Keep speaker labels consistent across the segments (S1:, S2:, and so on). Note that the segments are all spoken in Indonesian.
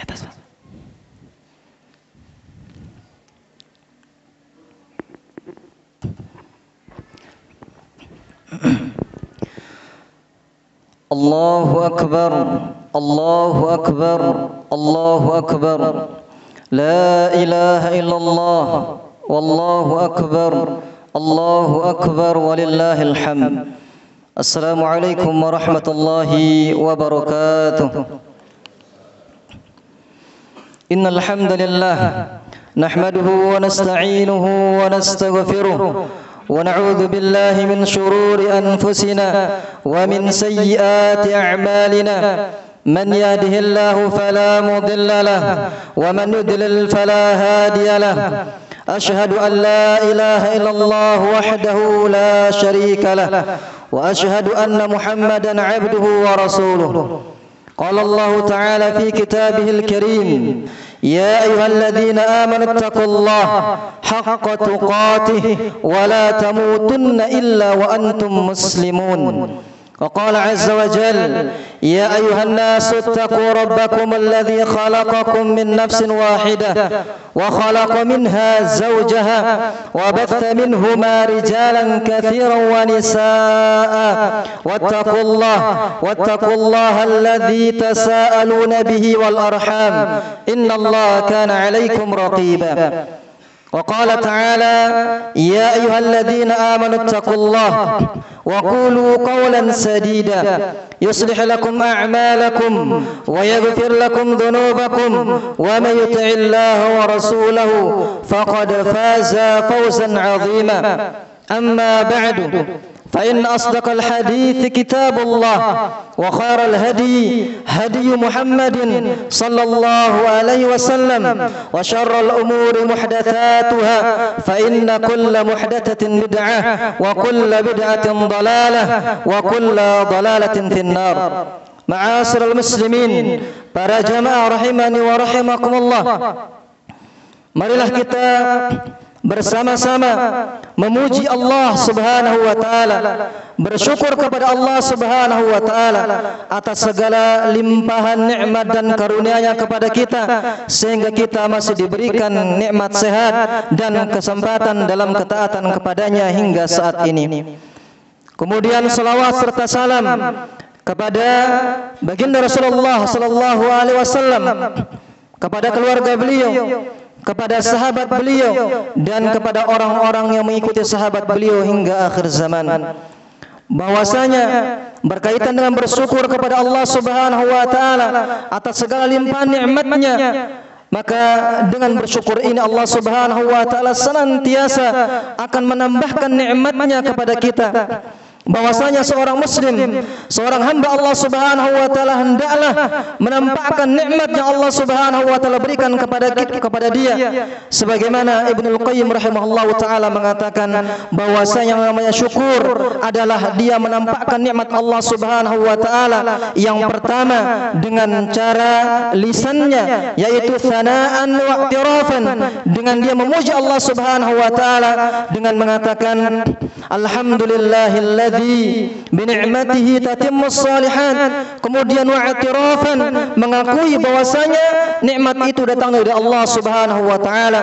S1: atas. Allahu Akbar, Allahu Akbar, Allahu Akbar. La ilaha illallah, wallahu akbar, Allahu akbar, walillahil hamd. Assalamualaikum warahmatullahi wabarakatuh. Innal hamdalillah nahmaduhu wa nasta'inuhu wa nastaghfiruh wa na'udzu billahi min shururi anfusina wa min sayyiati a'malina. من يهده الله فلا مضل له ومن يضلل فلا هادي له أشهد أن لا إله إلا الله وحده لا شريك له وأشهد أن محمدا عبده ورسوله. قال الله تعالى في كتابه الكريم يا أيها الذين آمنوا اتقوا الله حق تقاته ولا تموتن إلا وأنتم مسلمون. وقال عز وجل يا أيها الناس اتقوا ربكم الذي خلقكم من نفس واحدة وخلق منها زوجها وبث منهما رجالا كثيرا ونساء واتقوا الله الذي تساءلون به والأرحام إن الله كان عليكم رقيبا. وقال تعالى يا أيها الذين آمنوا اتقوا الله وقولوا قولا سديدا يصلح لكم أعمالكم ويغفر لكم ذنوبكم ومن يطع الله ورسوله فقد فاز فوزا عظيما. أما بعد فإن أصدق الحديث كتاب الله وخير الهدي هدي محمد صلى الله عليه وسلم وشر الأمور محدثاتها فإن كل محدثة بدعة وكل بدعة ضلالة وكل ضلالة في النار. معاشر المسلمين, para jamaah rahimani wa rahimakumullah, marilah kita bersama-sama memuji Allah Subhanahu wa taala, bersyukur kepada Allah Subhanahu wa taala atas segala limpahan nikmat dan karunia-Nya kepada kita sehingga kita masih diberikan nikmat sehat dan kesempatan dalam ketaatan kepadanya hingga saat ini. Kemudian salawat serta salam kepada baginda Rasulullah sallallahu alaihi wasallam, kepada keluarga beliau, kepada sahabat beliau dan kepada orang-orang yang mengikuti sahabat beliau hingga akhir zaman. Bahwasanya berkaitan dengan bersyukur kepada Allah Subhanahu wa taala atas segala limpahan nikmat-Nya, maka dengan bersyukur ini Allah Subhanahu wa taala senantiasa akan menambahkan nikmat-Nya kepada kita. Bahwasanya seorang muslim, seorang hamba Allah Subhanahu wa taala hendaklah menampakkan nikmat yang Allah Subhanahu wa taala berikan kepada dia, sebagaimana Ibnu Qayyim rahimahullahu taala mengatakan bahwasanya yang namanya syukur adalah dia menampakkan nikmat Allah Subhanahu wa taala yang pertama dengan cara lisannya, yaitu thana'an wa i'tirafan, dengan dia memuji Allah Subhanahu wa taala dengan mengatakan alhamdulillahilladzi bi ni'matihi tatimmus shalihat, kemudian wa'tirafan, mengakui bahwasanya nikmat itu datang dari Allah Subhanahu wa taala.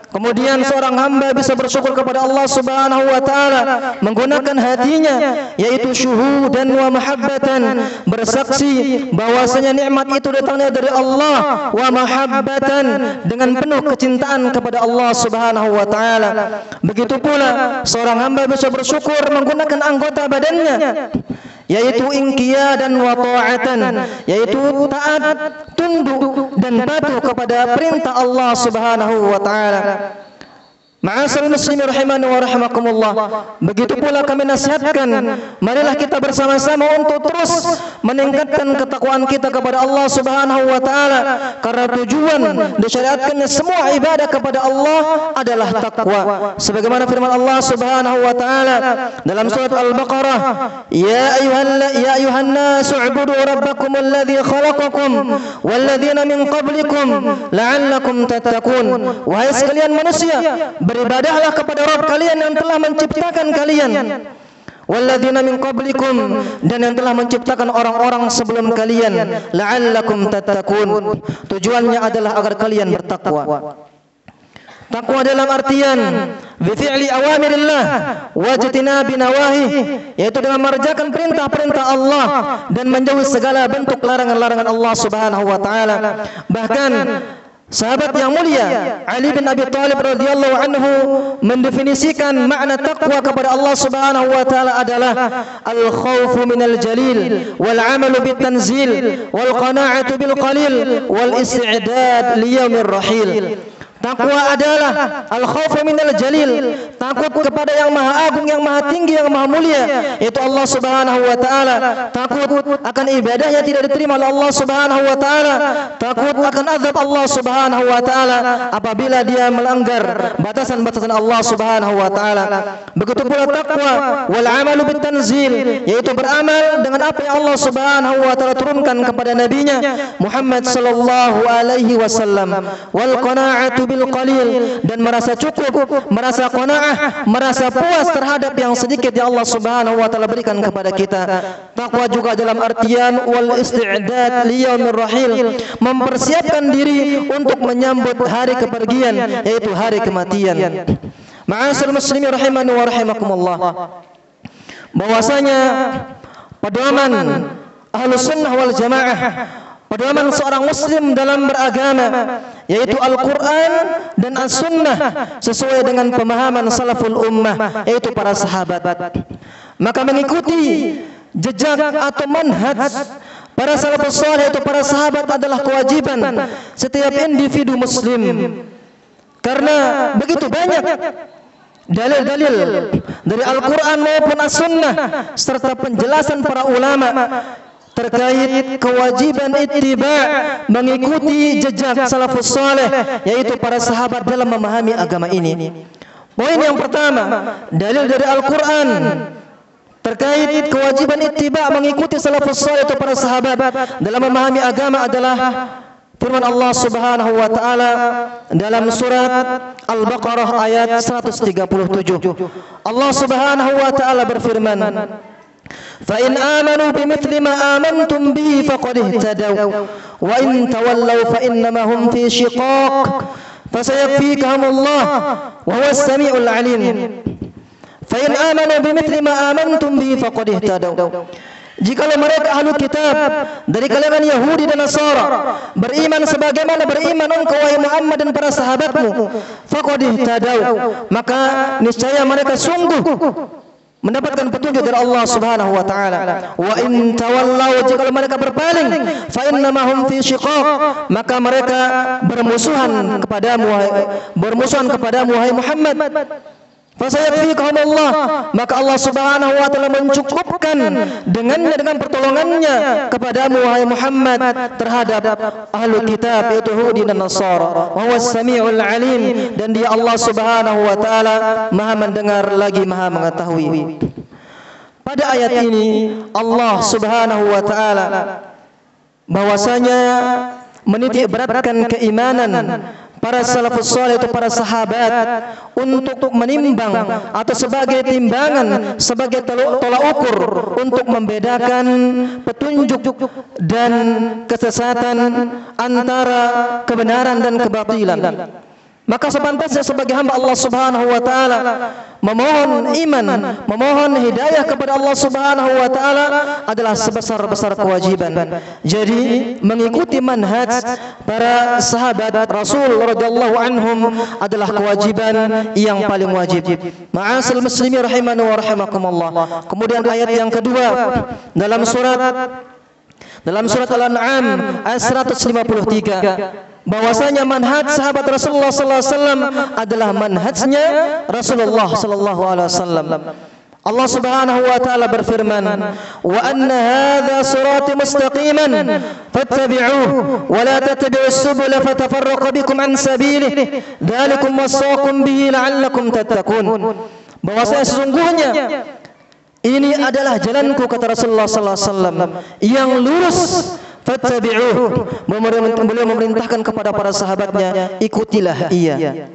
S1: Kemudian seorang hamba bisa bersyukur kepada Allah Subhanahu wa taala menggunakan hatinya, yaitu syuhudan wa mahabbatan, bersaksi bahwasanya nikmat itu datangnya dari Allah, wa mahabbatan, dengan penuh kecintaan kepada Allah Subhanahu wa taala. Begitu pula seorang hamba bisa bersyukur menggunakan anggota badannya, yaitu inqiyadan wa ta'atan, yaitu taat, tunduk dan patuh kepada perintah Allah Subhanahu wa taala. Ma'asyiral muslimin rahimani wa rahimakumullah, begitu pula kami nasihatkan, marilah kita bersama-sama untuk terus meningkatkan ketakwaan kita kepada Allah Subhanahu wa taala, karena tujuan disyariatkannya semua ibadah kepada Allah adalah takwa. Sebagaimana firman Allah Subhanahu wa taala dalam surat Al-Baqarah, ya ayuhan nasu ubudu rabbakum alladzi khalaqakum walladzina min qablikum la'allakum tattaqun. Wahai sekalian manusia, beribadahlah kepada Rabb kalian yang telah menciptakan kalian. walladzina min qablikum, dan yang telah menciptakan orang-orang sebelum kalian, la'allakum tattaqun. Tujuannya adalah agar kalian bertakwa. Takwa dalam artian bifi'li awamirillah wajtinabi nawahi, yaitu dengan mengerjakan perintah-perintah Allah dan menjauhi segala bentuk larangan-larangan Allah Subhanahu wa taala. Bahkan sahabat yang mulia Ali bin Abi Thalib radhiyallahu anhu mendefinisikan makna takwa kepada Allah Subhanahu wa taala adalah al-khaufu minal jalil wal 'amalu bit tanzil wal qana'atu bil qalil wal isti'dad li yaumir rahil. Takwa adalah al-khaufu minal jalil, takut kepada yang maha agung, yang maha tinggi, yang maha mulia, yaitu Allah Subhanahu wa taala. Takut akan ibadahnya tidak diterima oleh Allah Subhanahu wa taala. Takut akan azab Allah Subhanahu wa taala apabila dia melanggar batasan-batasan Allah Subhanahu wa taala. Begitu pula takwa wal 'amalu bit tanzil, yaitu beramal dengan apa yang Allah Subhanahu wa taala turunkan kepada nabinya Muhammad sallallahu alaihi wasallam. Wal qana'atu bil qalil, dan merasa cukup, merasa qanaah, merasa puas terhadap yang sedikit yang Allah Subhanahu wa taala berikan kepada kita. Takwa juga dalam artian wal isti'dad li yaumir rahil, mempersiapkan diri untuk menyambut hari kepergian, yaitu hari kematian. Ma'asyiral muslimin rahimani wa rahimakumullah, bahwasanya pedoman Ahlus Sunnah wal Jamaah, pedoman seorang muslim dalam beragama, yaitu Al-Quran dan As-Sunnah, sesuai dengan pemahaman salaful ummah, yaitu para sahabat. Maka mengikuti jejak atau manhaj para salafus saleh, yaitu para sahabat, adalah kewajiban setiap individu muslim. Karena begitu banyak dalil-dalil dari Al-Quran maupun As-Sunnah serta penjelasan para ulama terkait kewajiban ittiba', mengikuti jejak salafus saleh, yaitu para sahabat dalam memahami agama ini. Poin yang pertama, dalil dari Al-Quran terkait kewajiban ittiba', mengikuti salafus saleh, yaitu para sahabat dalam memahami agama adalah firman Allah Subhanahu wa taala dalam surat Al-Baqarah ayat 137. Allah Subhanahu wa taala berfirman, فَإِنْ آمَنُوا بِمِثْلِ مَا آمَنْتُمْ بِهِ فَقَدِ اهْتَدَوْا وَإِنْ تَوَلَّوْا فَإِنَّمَا هُمْ فِي شِقَاقٍ فَسَيَكْفِيكَهُمُ اللَّهُ وَهُوَ السَّمِيعُ الْعَلِيمُ. فَإِنْ آمَنُوا بِمِثْلِ مَا آمَنْتُمْ بِهِ فَقَدِ اهْتَدَوْا. Jikalau mereka ahlu kitab dari kalangan Yahudi dan Nasara beriman sebagaimana beriman engkau wahai Muhammad dan para sahabatmu, faqad ihtadaw, maka niscaya mereka sungguh mendapatkan petunjuk dari Allah Subhanahu wa taala. Wa in tawallaw, jika mereka berpaling, fa innama hum fi shiqaq, maka mereka bermusuhan kepadamu wahai Muhammad. Fasayakfikahum Allah, maka Allah Subhanahu wa taala mencukupkan dengan pertolongannya kepadamu wahai Muhammad terhadap ahlu kitab, yaitu Yahudi dan Nasara. Wa huwas samiul alim, dan dia Allah Subhanahu wa taala Maha mendengar lagi Maha mengetahui. Pada ayat ini Allah Subhanahu wa taala bahwasanya menitik beratkan keimanan para salafus saleh, itu para sahabat, untuk menimbang atau sebagai timbangan, sebagai tolak ukur untuk membedakan petunjuk dan kesesatan, antara kebenaran dan kebatilan. Maka sepantasnya sebagai hamba Allah Subhanahu wa taala memohon iman, memohon hidayah kepada Allah Subhanahu wa taala adalah sebesar-besar kewajiban. Jadi mengikuti manhaj para sahabat Rasul radhiyallahu anhum adalah kewajiban yang paling wajib. Ma'asal muslimin rahimani wa rahimakumullah. Kemudian ayat yang kedua dalam surat Al-An'am ayat 153, bahwasanya manhaj sahabat Rasulullah sallallahu alaihi wasallam adalah manhajnya Rasulullah sallallahu alaihi wasallam. Allah Subhanahu wa taala berfirman, "Wa anna hadza sirati mustaqiman fattabi'uhu wa la tattabi'us subula fatafarraqa bikum an sabilihi dzalikum wasaqakum bihi la'allakum tattaqun." Bahwasanya sesungguhnya ini adalah jalanku, kata Rasulullah sallallahu alaihi wasallam, yang lurus. Fattabi'uhu, beliau memerintahkan kepada para sahabatnya, ikutilah ia.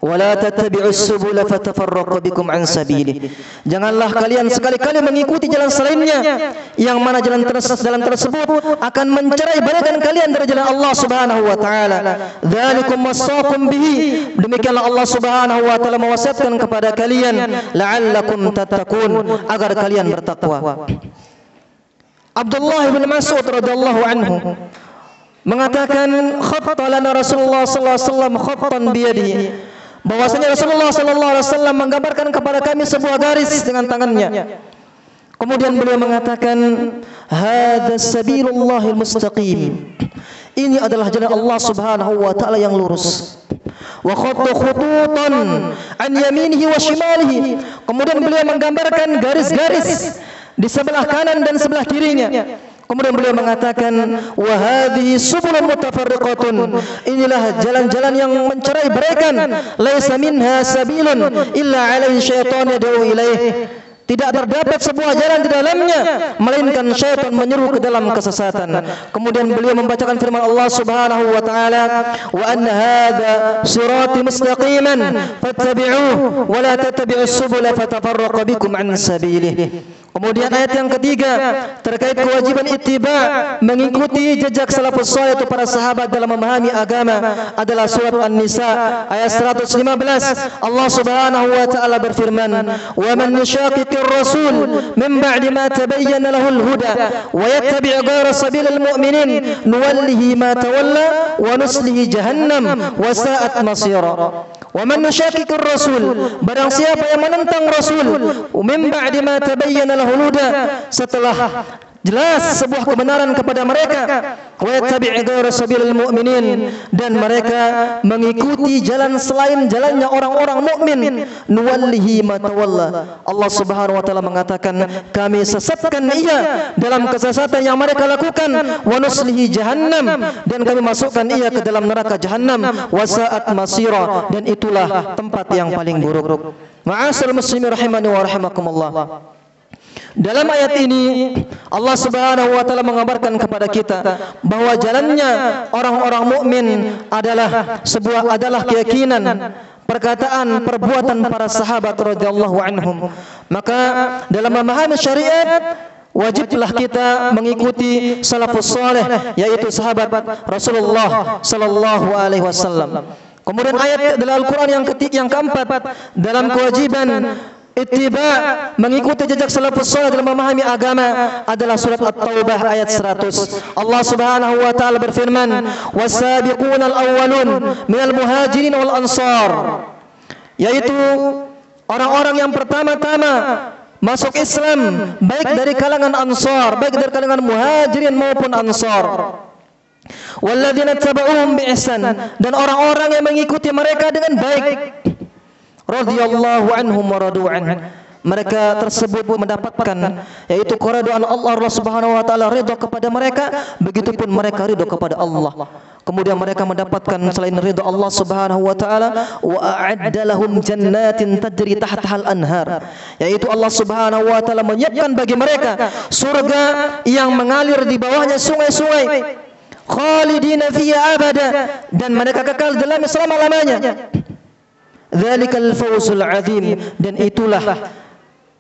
S1: wala tattabi'us subula fatafarraqu bikum an sabilihi. Janganlah kalian sekali-kali mengikuti jalan selainnya, yang mana jalan tersebut akan mencerai-beraikan kalian dari jalan Allah Subhanahu wa taala. Dzalikum wasaqum bihi. Demikianlah Allah Subhanahu wa taala mewasiatkan kepada kalian la'allakum tattaqun, agar kalian bertakwa. Abdullah bin Mas'ud radhiyallahu anhu mengatakan, khatta lana Rasulullah sallallahu alaihi wasallam khattan biyadihi, bahwasanya Rasulullah sallallahu alaihi wasallam menggambarkan kepada kami sebuah garis dengan tangannya. Kemudian beliau mengatakan, hadza sabilullahil mustaqim. Ini adalah jalan Allah Subhanahu wa taala yang lurus. Wa khatta khututan an yaminihi wa shimalihi. Kemudian beliau menggambarkan garis-garis di sebelah kanan dan sebelah kirinya. Kemudian beliau mengatakan, wa hadhihi subulun mutafarriqatun. Inilah jalan-jalan yang mencerai-beraikan. Laisa minha sabilun illa alaihi syaitan yad'u ilaih. Tidak terdapat sebuah jalan di dalamnya melainkan syaitan menyeru ke dalam kesesatan. Kemudian beliau membacakan firman Allah Subhanahu wa taala, wa anna hadza sirati mustaqiman fattabi'uhu wa la tattabi'us subula fatafarraqu bikum an sabilihi. Kemudian ayat yang ketiga terkait kewajiban ittiba, mengikuti jejak salafus saleh itu para sahabat dalam memahami agama, adalah surat An-Nisa ayat 115. Allah Subhanahu wa taala berfirman, wa man yushaqiqir rasul min ba'di ma tabayyana lahul huda wa yattabi' ghayra sabilil mu'minin nuwallihi ma tawalla wa nuslihi jahannam wa sa'at masira. Wa man yushaqiqir rasul, barang siapa yang menentang Rasul, min ba'di ma tabayyana lahul huda, setelah jelas sebuah kebenaran kepada mereka, wa yattabi' ghayra sabilil mu'minin, dan mereka mengikuti jalan selain jalannya orang-orang mukmin, nuwallihi ma tawalla. Allah Subhanahu wa taala mengatakan, kami sesatkan ia dalam kesesatan yang mereka lakukan, wa nuslihi jahannam, dan kami masukkan ia ke dalam neraka jahannam, wa sa'at masira, dan itulah tempat yang paling buruk. Ma'asyiral muslimin rahimani wa rahimakumullah. Dalam ayat ini Allah Subhanahu wa taala mengabarkan kepada kita bahwa jalannya orang-orang mukmin adalah keyakinan, perkataan, perbuatan para sahabat radhiyallahu anhum. Maka dalam memahami syariat wajiblah kita mengikuti salafus saleh, yaitu sahabat Rasulullah sallallahu alaihi wasallam. Kemudian ayat dalam Al-Qur'an yang keempat dalam kewajiban ittiba, mengikuti jejak salafus saleh dalam memahami agama, adalah surat At-Taubah ayat 100. Allah Subhanahu wa taala berfirman, was-sabiquna al-awwalun minal muhajirin wal ansar, yaitu orang-orang yang pertama-tama masuk Islam, baik dari kalangan Ansar, baik dari kalangan Muhajirin maupun Ansar. Walladzina tabauhum bi ihsan, dan orang-orang yang mengikuti mereka dengan baik. Radhiyallahu anhum wa radu an. Mereka tersebut mendapatkan yaitu keridhaan Allah Subhanahu wa taala, ridha kepada mereka, begitupun mereka ridha kepada Allah. Kemudian mereka mendapatkan selain ridha Allah Subhanahu wa taala, wa a'adda lahum jannatin tajri tahtaha al-anhar, yaitu Allah Subhanahu wa taala menyiapkan bagi mereka surga yang mengalir di bawahnya sungai-sungai, khalidina fiha abada, dan mereka kekal dalamnya selama-lamanya. Dzalikal fawzul azim, dan itulah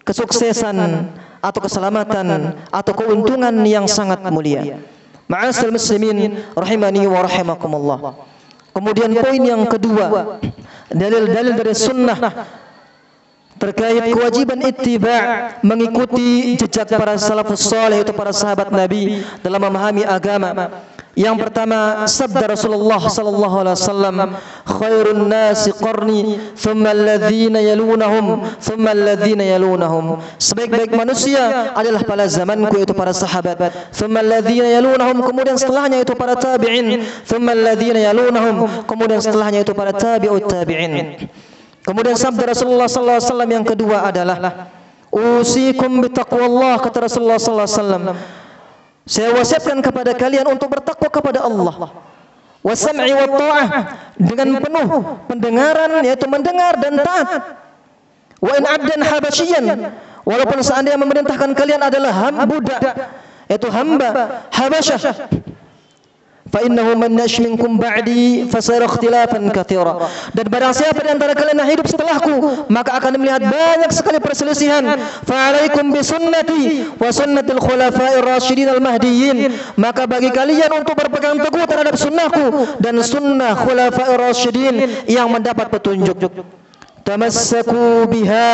S1: kesuksesan atau keselamatan atau keuntungan yang sangat mulia. Ma'asyiral muslimin rahimani wa rahimakumullah. Kemudian poin yang kedua, dalil-dalil dari sunnah terkait kewajiban ittiba', mengikuti jejak para salafus saleh, itu para sahabat Nabi dalam memahami agama. Yang pertama, sabda Rasulullah sallallahu alaihi wasallam, khairun nasi qarni thumma alladhina yalunahum thumma alladhina yalunahum. Sebaik-baik manusia adalah pada zamanku, yaitu para sahabat. Thumma alladhina yalunahum, kemudian setelahnya itu para tabi'in. Thumma alladhina yalunahum, kemudian setelahnya itu para tabi'ut tabi'in. Kemudian sabda Rasulullah sallallahu alaihi wasallam yang kedua adalah, usikum bitaqwallah, kata Rasulullah sallallahu alaihi wasallam, saya wasiatkan kepada kalian untuk bertakwa kepada Allah. Wasam'i wa ta'ah, dengan penuh pendengaran, yaitu mendengar dan taat. Wa in 'abdan habasyian, walaupun seandainya memerintahkan kalian adalah budak, yaitu hamba Habasyah. fa innahu man yash minkum ba'di fasara ikhtilafan katsira. Dan barang siapa di antara kalian yang hidup setelahku, maka akan melihat banyak sekali perselisihan. Fa alaikum bi sunnati wa sunnatil khulafa'ir rasyidin al mahdiyyin. Maka bagi kalian untuk berpegang teguh terhadap sunnahku dan sunnah khulafa'ir rasyidin yang mendapat petunjuk. Tamassaku biha,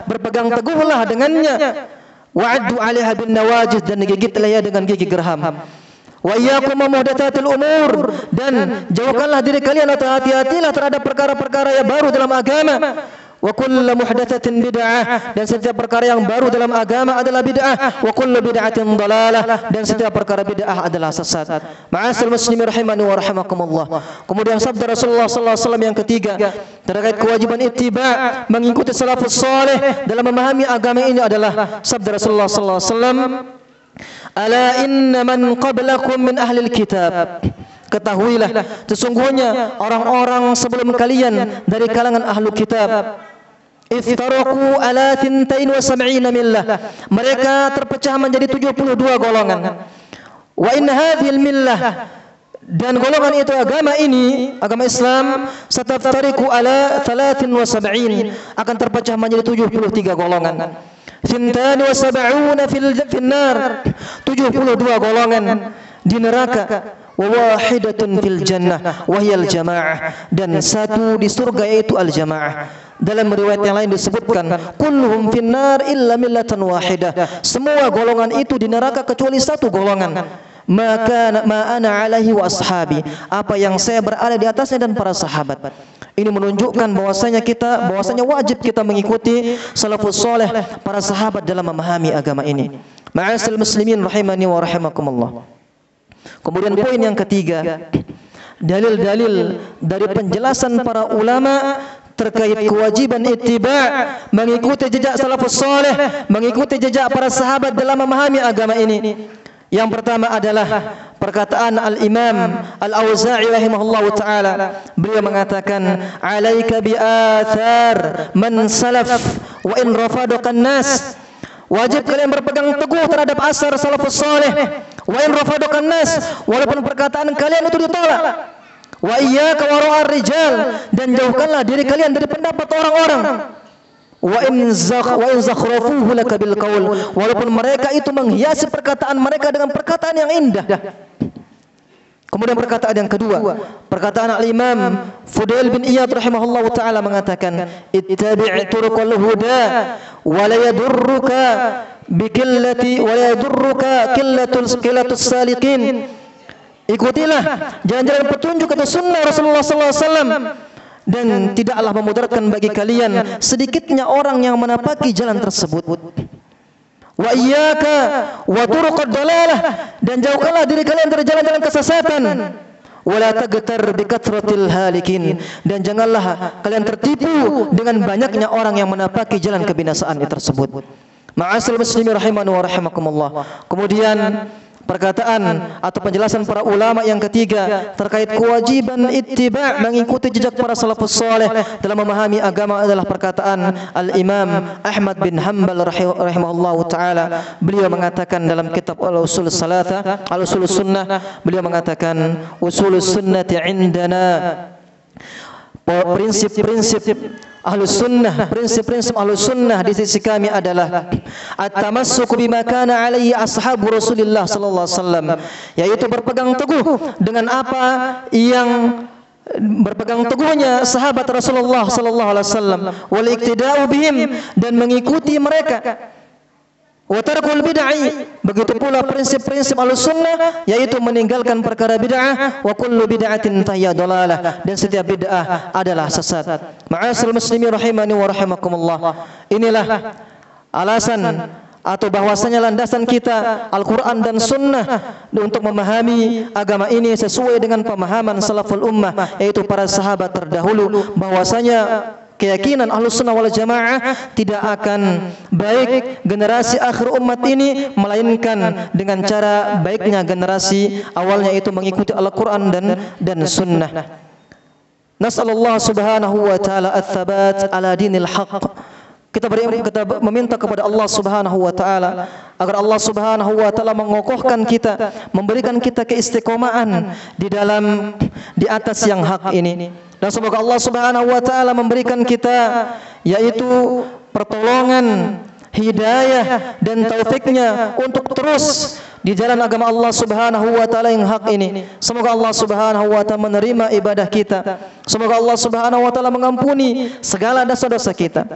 S1: berpegang teguhlah dengannya. Wa'addu 'alaiha bin nawajid, dan gigitlah ia dengan gigi geraham. Wa iyyakum muhdatsatil umur, dan jauhkanlah diri kalian atau hati-hatilah terhadap perkara-perkara yang baru dalam agama. Wa kullu muhdatsatin bid'ah, dan setiap perkara yang baru dalam agama adalah bid'ah. Wa kullu bid'atin dhalalah, dan setiap perkara bid'ah adalah sesat. Ma'asyiral muslimin rahimani wa rahimakumullah. Kemudian sabda Rasulullah sallallahu alaihi wasallam yang ketiga terkait kewajiban ittiba', mengikuti salafus saleh dalam memahami agama ini adalah sabda Rasulullah sallallahu alaihi wasallam, ala inna man qablakum min ahlil kitab. Ketahuilah, sesungguhnya orang-orang sebelum kalian dari kalangan ahlu kitab, iftaraku ala 72 millah, mereka terpecah menjadi 72 golongan. Wa inna hadhil millah, dan golongan itu agama ini, agama Islam, sataftariku ala 73, akan terpecah menjadi 73 golongan. 72 fil nar, 72 golongan di neraka. Wa wahidatun fil jannah wa hiyal jamaah, dan satu di surga yaitu al jamaah. Dalam riwayat yang lain disebutkan kulluhum finnar illa millatan wahidah, semua golongan itu di neraka kecuali satu golongan. Maka ma ana alaihi wa ashabi, apa yang saya berada di atasnya dan para sahabat. Ini menunjukkan bahwasanya wajib kita mengikuti salafus saleh, para sahabat dalam memahami agama ini. Ma'asyiral muslimin rahimani wa rahimakumullah. Kemudian poin yang ketiga, dalil-dalil dari penjelasan para ulama terkait kewajiban ittiba', mengikuti jejak salafus saleh, mengikuti jejak para sahabat dalam memahami agama ini. Yang pertama adalah perkataan Al-Imam Al-Auza'i rahimahullahu taala. Beliau mengatakan, "Alaika bi athar man salaf wa in rafadaka an-nas." Wajib kalian berpegang teguh terhadap asar salafus saleh. Wa in rafadakan nas, walaupun perkataan kalian itu ditolak. Wa iyyaka wa ra'ar rijal, dan jauhkanlah diri kalian dari pendapat orang-orang. Wa in zakhrafuhu laka bil qaul, walaupun mereka itu menghiasi perkataan mereka dengan perkataan yang indah. Kemudian perkataan yang kedua, perkataan Al-Imam Fudail bin Iyad rahimahullahu taala mengatakan, ittabi' turuqal huda wa la yadurruka bikillati wa la yadurruka qillatus salikin. Ikutilah jalan-jalan petunjuk atau sunnah Rasulullah sallallahu alaihi wasallam, dan tidaklah memudaratkan bagi kalian sedikitnya orang yang menapaki jalan tersebut. Wa iyyaka wa turuqad dalalah, dan jauhkanlah diri kalian dari jalan-jalan kesesatan. Wala tagtar bi kathratil halikin, dan janganlah kalian tertipu dengan banyaknya orang yang menapaki jalan kebinasaan tersebut. Ma'asyiral muslimin rahimani wa rahimakumullah. Kemudian perkataan atau penjelasan para ulama yang ketiga terkait kewajiban ittiba', mengikuti jejak para salafus saleh dalam memahami agama adalah perkataan Al-Imam Ahmad bin Hanbal rahimahullahu taala. Beliau mengatakan dalam kitab Al-Usul Salatah, Al-Usul Sunnah, beliau mengatakan usulus sunnati indana, prinsip-prinsip Ahlus Sunnah, prinsip-prinsip Ahlus Sunnah di sisi kami adalah at-tamassuku bima kana alaihi ashabu Rasulillah sallallahu alaihi wasallam, yaitu berpegang teguh dengan apa yang berpegang teguhnya sahabat Rasulullah sallallahu alaihi wasallam, wal iktida'u bihim, dan mengikuti mereka. Wa tarkul bid'ah, begitu pula prinsip-prinsip Ahlussunnah, yaitu meninggalkan perkara bid'ah. Wa kullu bid'atin fahiya dhalalah, dan setiap bid'ah adalah sesat. Ma'asyiral muslimin rahimani wa rahimakumullah. Inilah alasan atau bahwasanya landasan kita Al-Quran dan Sunnah untuk memahami agama ini sesuai dengan pemahaman salaful ummah, yaitu para sahabat terdahulu, bahwasanya keyakinan Ahlus Sunnah wal Jamaah tidak akan baik generasi akhir umat ini melainkan dengan cara baiknya generasi awalnya, itu mengikuti Al-Quran dan Sunnah. Nas'alullah subhanahu wa ta'ala ats-tsabat ala dinil haqq. Kita meminta kepada Allah Subhanahu wa taala agar Allah Subhanahu wa taala mengokohkan kita, memberikan kita keistiqomahan di atas yang hak ini. Dan semoga Allah Subhanahu wa taala memberikan kita yaitu pertolongan, hidayah dan taufiknya untuk terus di jalan agama Allah Subhanahu wa taala yang hak ini. Semoga Allah Subhanahu wa taala menerima ibadah kita. Semoga Allah Subhanahu wa taala mengampuni segala dosa-dosa kita.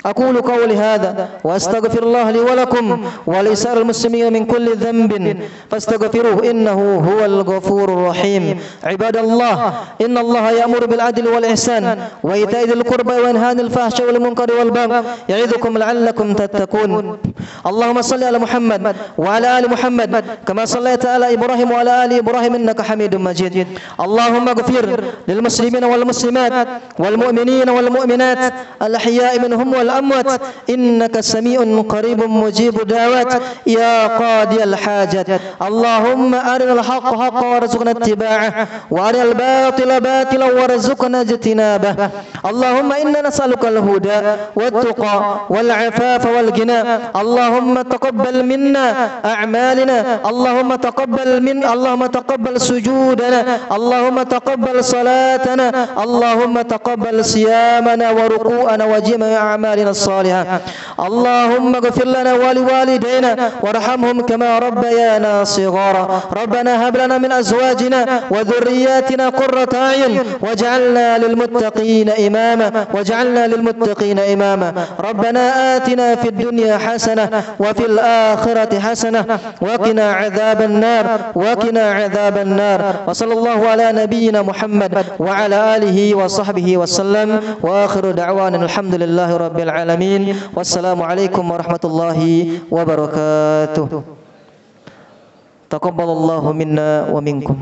S1: أقول قولي هذا وأستغفر الله لي ولكم ولسائر المسلمين من كل ذنب فاستغفروه إنه هو الغفور الرحيم. عباد الله إن الله يأمر بالعدل والإحسان وإيتاء ذي القربى وينهى عن الفحشاء والمنكر والبغي يعظكم لعلكم تتقون. اللهم صل على محمد وعلى آل محمد كما صليت على إبراهيم وعلى آل إبراهيم إنك حميد مجيد. اللهم اغفر للمسلمين والمسلمات والمؤمنين والمؤمنات الأحياء منهم والأموات إنك سميع قريب مجيب دعوات يا قاضي الحاجات. اللهم أرنا الحق حقا وارزقنا اتباعه وأرنا الباطل باطلا وارزقنا اجتنابه. اللهم إنا نسألك الهدى والتقى والعفاف والغنى. اللهم تقبل منا أعمالنا. اللهم تقبل سجودنا. اللهم تقبل صلاتنا. اللهم تقبل صيامنا وركوعنا وجميع أعمالنا الصالحة. اللهم اغفر لنا ولوالدينا وارحمهم كما ربيانا صغارا. ربنا هب لنا من أزواجنا وذرياتنا قرة أعين واجعلنا للمتقين إماما. ربنا آتنا في الدنيا حسنة وفي الآخرة حسنة وقنا عذاب النار. وصلى الله على نبينا محمد وعلى آله وصحبه وسلم وآخر دعوانا الحمد لله رب العالمين. والسلام عليكم ورحمة الله وبركاته. تقبل الله منا ومنكم.